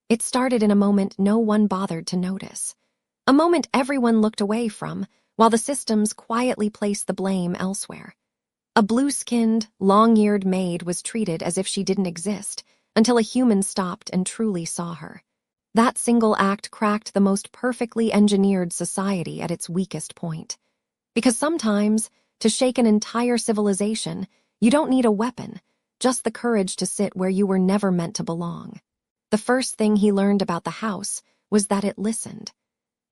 It started in a moment no one bothered to notice. A moment everyone looked away from, while the systems quietly placed the blame elsewhere. A blue-skinned, long-eared maid was treated as if she didn't exist, until a human stopped and truly saw her. That single act cracked the most perfectly engineered society at its weakest point. Because sometimes, to shake an entire civilization, you don't need a weapon, just the courage to sit where you were never meant to belong. The first thing he learned about the house was that it listened.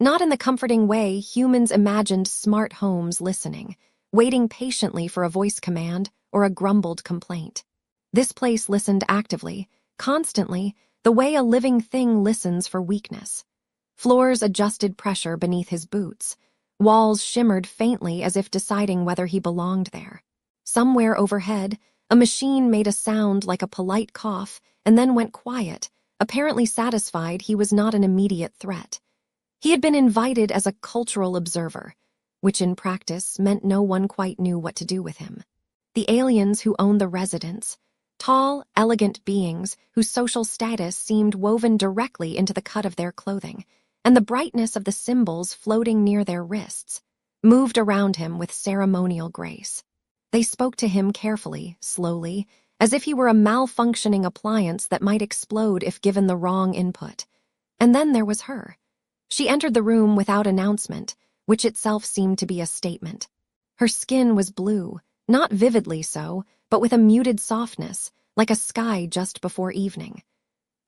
Not in the comforting way humans imagined smart homes listening, waiting patiently for a voice command or a grumbled complaint. This place listened actively, constantly, the way a living thing listens for weakness. Floors adjusted pressure beneath his boots. Walls shimmered faintly as if deciding whether he belonged there. Somewhere overhead, a machine made a sound like a polite cough and then went quiet, apparently satisfied he was not an immediate threat. He had been invited as a cultural observer, which in practice meant no one quite knew what to do with him. The aliens who owned the residence, tall, elegant beings whose social status seemed woven directly into the cut of their clothing, and the brightness of the symbols floating near their wrists, moved around him with ceremonial grace. They spoke to him carefully, slowly, as if he were a malfunctioning appliance that might explode if given the wrong input. And then there was her. She entered the room without announcement, which itself seemed to be a statement. Her skin was blue, not vividly so, but with a muted softness, like a sky just before evening.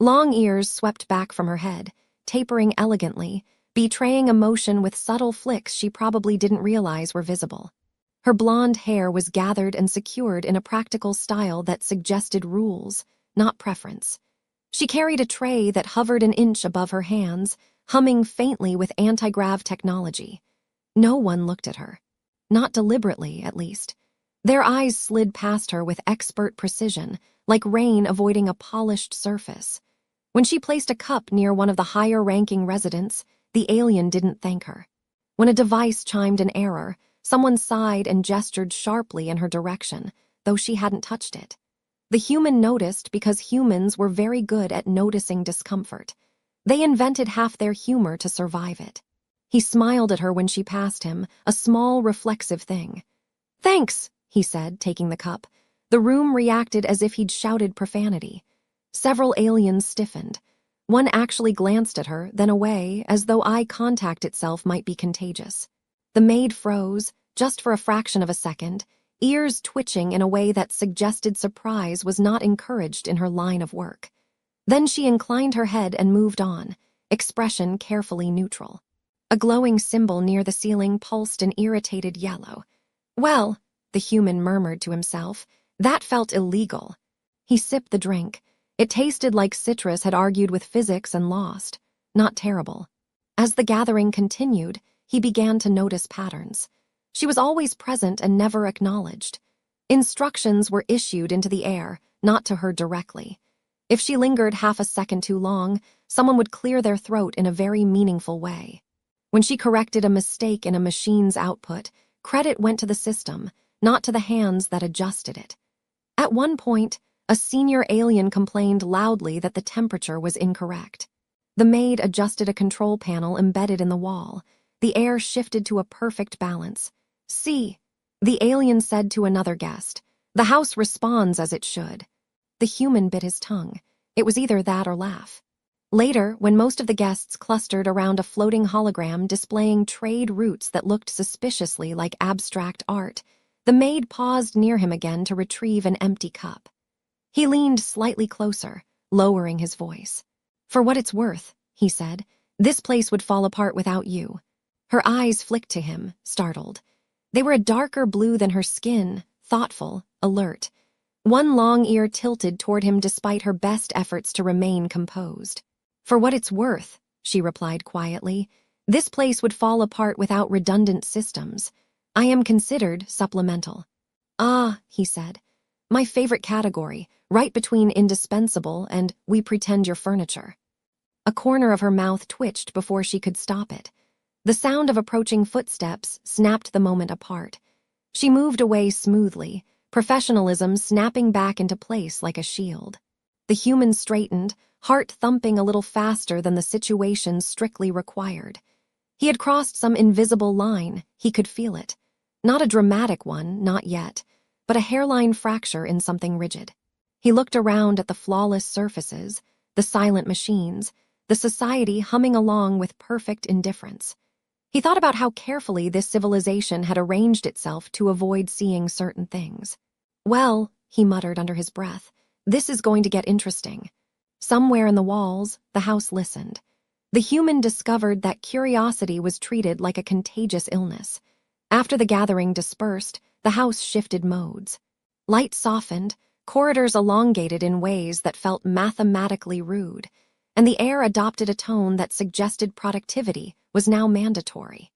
Long ears swept back from her head, tapering elegantly, betraying emotion with subtle flicks she probably didn't realize were visible. Her blonde hair was gathered and secured in a practical style that suggested rules, not preference. She carried a tray that hovered an inch above her hands, humming faintly with anti-grav technology. No one looked at her. Not deliberately, at least. Their eyes slid past her with expert precision, like rain avoiding a polished surface. When she placed a cup near one of the higher-ranking residents, the alien didn't thank her. When a device chimed an error, someone sighed and gestured sharply in her direction, though she hadn't touched it. The human noticed because humans were very good at noticing discomfort. They invented half their humor to survive it. He smiled at her when she passed him, a small, reflexive thing. "Thanks," he said, taking the cup. The room reacted as if he'd shouted profanity. Several aliens stiffened. One actually glanced at her, then away, as though eye contact itself might be contagious. The maid froze, just for a fraction of a second, ears twitching in a way that suggested surprise was not encouraged in her line of work. Then she inclined her head and moved on, expression carefully neutral. A glowing symbol near the ceiling pulsed an irritated yellow. "Well," the human murmured to himself, "that felt illegal." He sipped the drink. It tasted like citrus had argued with physics and lost. Not terrible. As the gathering continued, he began to notice patterns. She was always present and never acknowledged. Instructions were issued into the air, not to her directly. If she lingered half a second too long, someone would clear their throat in a very meaningful way. When she corrected a mistake in a machine's output, credit went to the system, not to the hands that adjusted it. At one point, a senior alien complained loudly that the temperature was incorrect. The maid adjusted a control panel embedded in the wall. The air shifted to a perfect balance. "See," the alien said to another guest. "The house responds as it should." The human bit his tongue. It was either that or laugh. Later, when most of the guests clustered around a floating hologram displaying trade routes that looked suspiciously like abstract art, the maid paused near him again to retrieve an empty cup. He leaned slightly closer, lowering his voice. "For what it's worth," he said, "this place would fall apart without you." Her eyes flicked to him, startled. They were a darker blue than her skin, thoughtful, alert. One long ear tilted toward him despite her best efforts to remain composed. "For what it's worth," she replied quietly, "this place would fall apart without redundant systems. I am considered supplemental." "Ah," he said, "my favorite category, right between indispensable and we pretend you're furniture." A corner of her mouth twitched before she could stop it. The sound of approaching footsteps snapped the moment apart. She moved away smoothly, professionalism snapping back into place like a shield. The human straightened, heart thumping a little faster than the situation strictly required. He had crossed some invisible line, he could feel it. Not a dramatic one, not yet, but a hairline fracture in something rigid. He looked around at the flawless surfaces, the silent machines, the society humming along with perfect indifference. He thought about how carefully this civilization had arranged itself to avoid seeing certain things. Well, he muttered under his breath, this is going to get interesting. Somewhere in the walls, the house listened. The human discovered that curiosity was treated like a contagious illness. After the gathering dispersed, the house shifted modes. Light softened, corridors elongated in ways that felt mathematically rude, and the air adopted a tone that suggested productivity was now mandatory.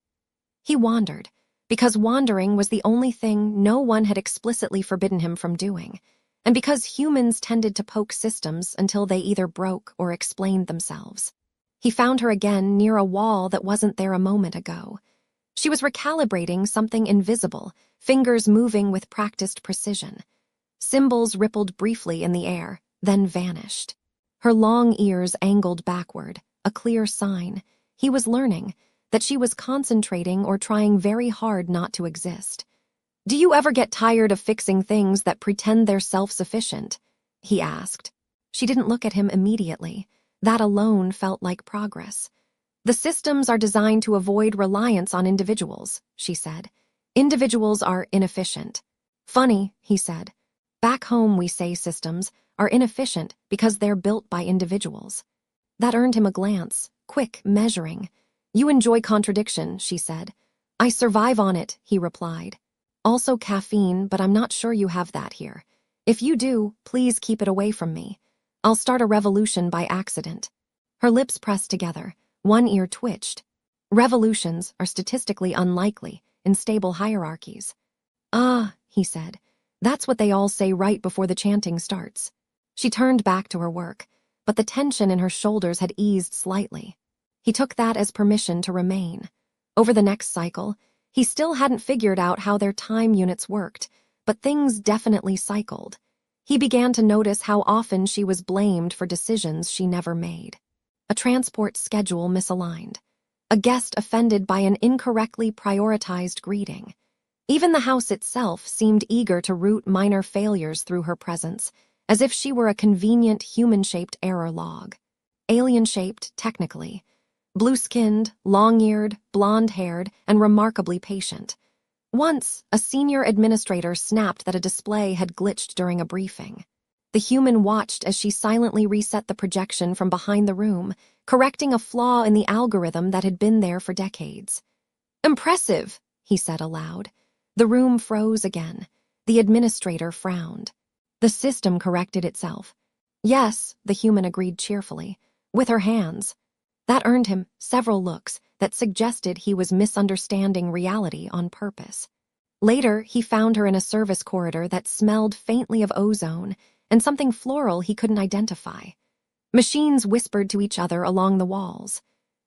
He wandered, because wandering was the only thing no one had explicitly forbidden him from doing, and because humans tended to poke systems until they either broke or explained themselves. He found her again near a wall that wasn't there a moment ago. She was recalibrating something invisible, fingers moving with practiced precision. Symbols rippled briefly in the air, then vanished. Her long ears angled backward, a clear sign. He was learning that she was concentrating or trying very hard not to exist. "Do you ever get tired of fixing things that pretend they're self-sufficient?" he asked. She didn't look at him immediately. That alone felt like progress. "The systems are designed to avoid reliance on individuals," she said. "Individuals are inefficient." "Funny," he said. "Back home we say systems are inefficient because they're built by individuals." That earned him a glance, quick, measuring. "You enjoy contradiction," she said. "I survive on it," he replied. "Also caffeine, but I'm not sure you have that here. If you do, please keep it away from me. I'll start a revolution by accident." Her lips pressed together. One ear twitched. "Revolutions are statistically unlikely in stable hierarchies." "Ah," he said. "That's what they all say right before the chanting starts." She turned back to her work, but the tension in her shoulders had eased slightly. He took that as permission to remain. Over the next cycle, he still hadn't figured out how their time units worked, but things definitely cycled. He began to notice how often she was blamed for decisions she never made. A transport schedule misaligned. A guest offended by an incorrectly prioritized greeting. Even the house itself seemed eager to root minor failures through her presence, as if she were a convenient human-shaped error log. Alien-shaped, technically. Blue-skinned, long-eared, blonde-haired, and remarkably patient. Once, a senior administrator snapped that a display had glitched during a briefing. The human watched as she silently reset the projection from behind the room, correcting a flaw in the algorithm that had been there for decades. "Impressive," he said aloud. The room froze again. The administrator frowned. The system corrected itself. "Yes," the human agreed cheerfully, with her hands. That earned him several looks that suggested he was misunderstanding reality on purpose. Later, he found her in a service corridor that smelled faintly of ozone and something floral he couldn't identify. Machines whispered to each other along the walls.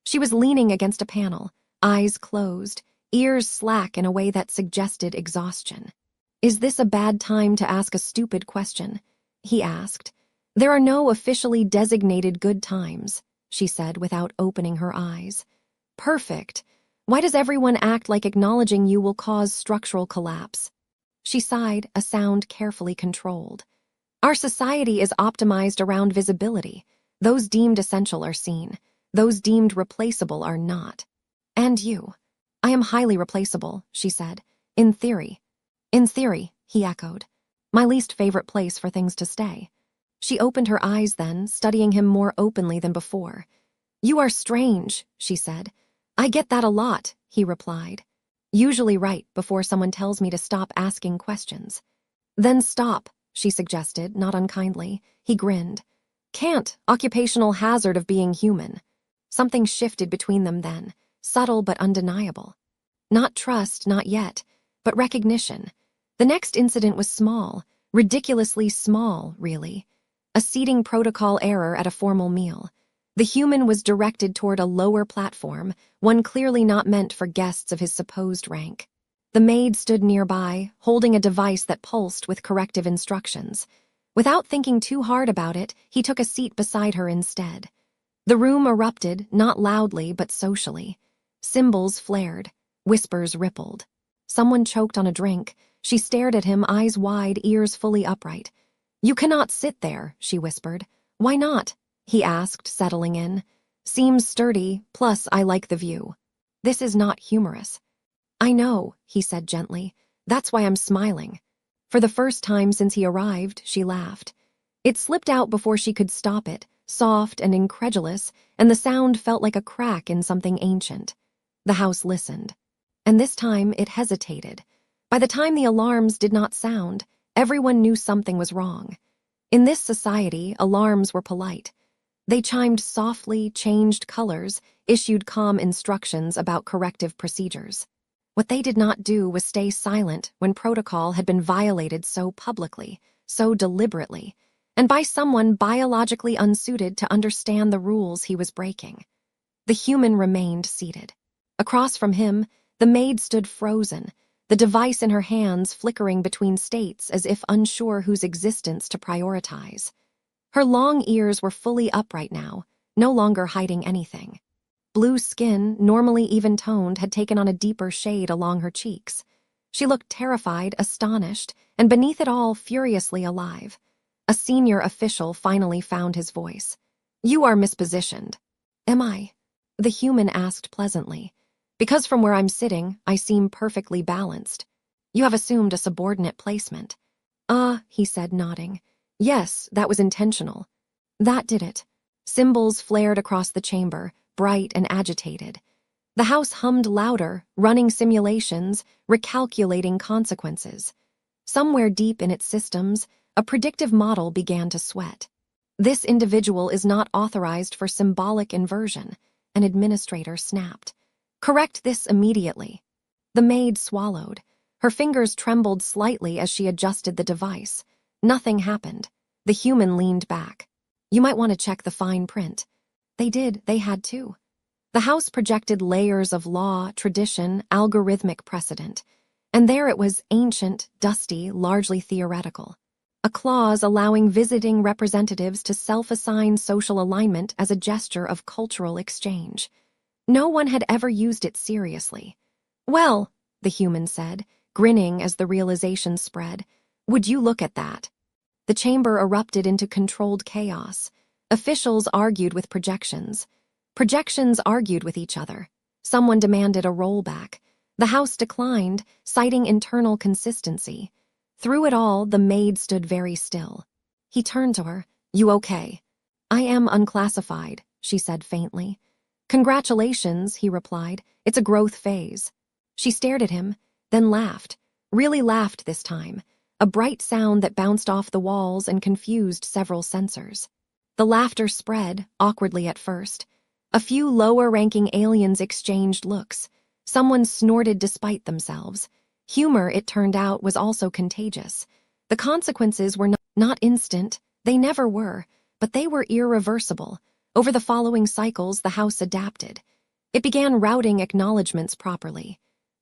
She was leaning against a panel, eyes closed, ears slack in a way that suggested exhaustion. "Is this a bad time to ask a stupid question?" he asked. "There are no officially designated good times," she said without opening her eyes. "Perfect. Why does everyone act like acknowledging you will cause structural collapse?" She sighed, a sound carefully controlled. "Our society is optimized around visibility. Those deemed essential are seen. Those deemed replaceable are not. And you." "I am highly replaceable," she said. "In theory." "In theory," he echoed. "My least favorite place for things to stay." She opened her eyes then, studying him more openly than before. "You are strange," she said. "I get that a lot," he replied. "Usually right before someone tells me to stop asking questions." "Then stop," she suggested, not unkindly. He grinned. "Can't, occupational hazard of being human." Something shifted between them then, subtle but undeniable. Not trust, not yet, but recognition. The next incident was small, ridiculously small, really. A seating protocol error at a formal meal. The human was directed toward a lower platform, one clearly not meant for guests of his supposed rank. The maid stood nearby, holding a device that pulsed with corrective instructions. Without thinking too hard about it, he took a seat beside her instead. The room erupted, not loudly but socially. Symbols flared, whispers rippled. Someone choked on a drink. She stared at him, eyes wide, ears fully upright. "You cannot sit there," she whispered. "Why not?" he asked, settling in. "Seems sturdy, plus I like the view." "This is not humorous." "I know," he said gently. "That's why I'm smiling." For the first time since he arrived, she laughed. It slipped out before she could stop it, soft and incredulous, and the sound felt like a crack in something ancient. The house listened. And this time it hesitated. By the time the alarms did not sound, everyone knew something was wrong. In this society, alarms were polite. They chimed softly, changed colors, issued calm instructions about corrective procedures. What they did not do was stay silent when protocol had been violated so publicly, so deliberately, and by someone biologically unsuited to understand the rules he was breaking. The human remained seated. Across from him, the maid stood frozen, the device in her hands flickering between states as if unsure whose existence to prioritize. Her long ears were fully upright now, no longer hiding anything. Blue skin, normally even-toned, had taken on a deeper shade along her cheeks. She looked terrified, astonished, and beneath it all, furiously alive. A senior official finally found his voice. "You are mispositioned." "Am I?" the human asked pleasantly. "Because from where I'm sitting, I seem perfectly balanced." "You have assumed a subordinate placement." He said, nodding. "Yes, that was intentional." That did it. Symbols flared across the chamber, bright and agitated. The house hummed louder, running simulations, recalculating consequences. Somewhere deep in its systems, a predictive model began to sweat. "This individual is not authorized for symbolic inversion," an administrator snapped. "Correct this immediately." The maid swallowed. Her fingers trembled slightly as she adjusted the device. Nothing happened. The human leaned back. "You might want to check the fine print." They did, they had to. The house projected layers of law, tradition, algorithmic precedent. And there it was, ancient, dusty, largely theoretical. A clause allowing visiting representatives to self-assign social alignment as a gesture of cultural exchange. No one had ever used it seriously. "Well," the human said, grinning as the realization spread, "would you look at that?" The chamber erupted into controlled chaos. Officials argued with projections. Projections argued with each other. Someone demanded a rollback. The house declined, citing internal consistency. Through it all, the maid stood very still. He turned to her. "You okay?" "I am unclassified," she said faintly. "Congratulations," he replied. "It's a growth phase." She stared at him, then laughed. Really laughed this time. A bright sound that bounced off the walls and confused several sensors. The laughter spread, awkwardly at first. A few lower-ranking aliens exchanged looks. Someone snorted despite themselves. Humor, it turned out, was also contagious. The consequences were not instant, they never were, but they were irreversible. Over the following cycles, the house adapted. It began routing acknowledgments properly.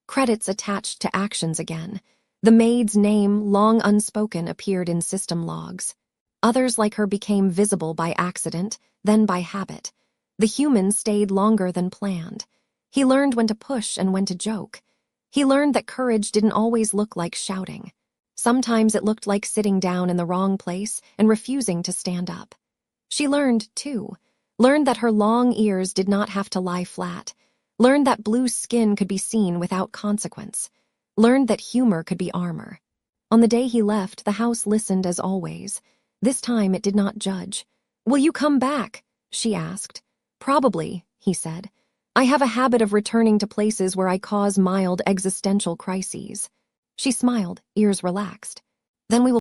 Credits attached to actions again. The maid's name, long unspoken, appeared in system logs. Others like her became visible by accident, then by habit. The human stayed longer than planned. He learned when to push and when to joke. He learned that courage didn't always look like shouting. Sometimes it looked like sitting down in the wrong place and refusing to stand up. She learned, too. Learned that her long ears did not have to lie flat. Learned that blue skin could be seen without consequence. Learned that humor could be armor. On the day he left, the house listened as always. This time it did not judge. "Will you come back?" she asked. "Probably," he said. "I have a habit of returning to places where I cause mild existential crises." She smiled, ears relaxed. "Then we will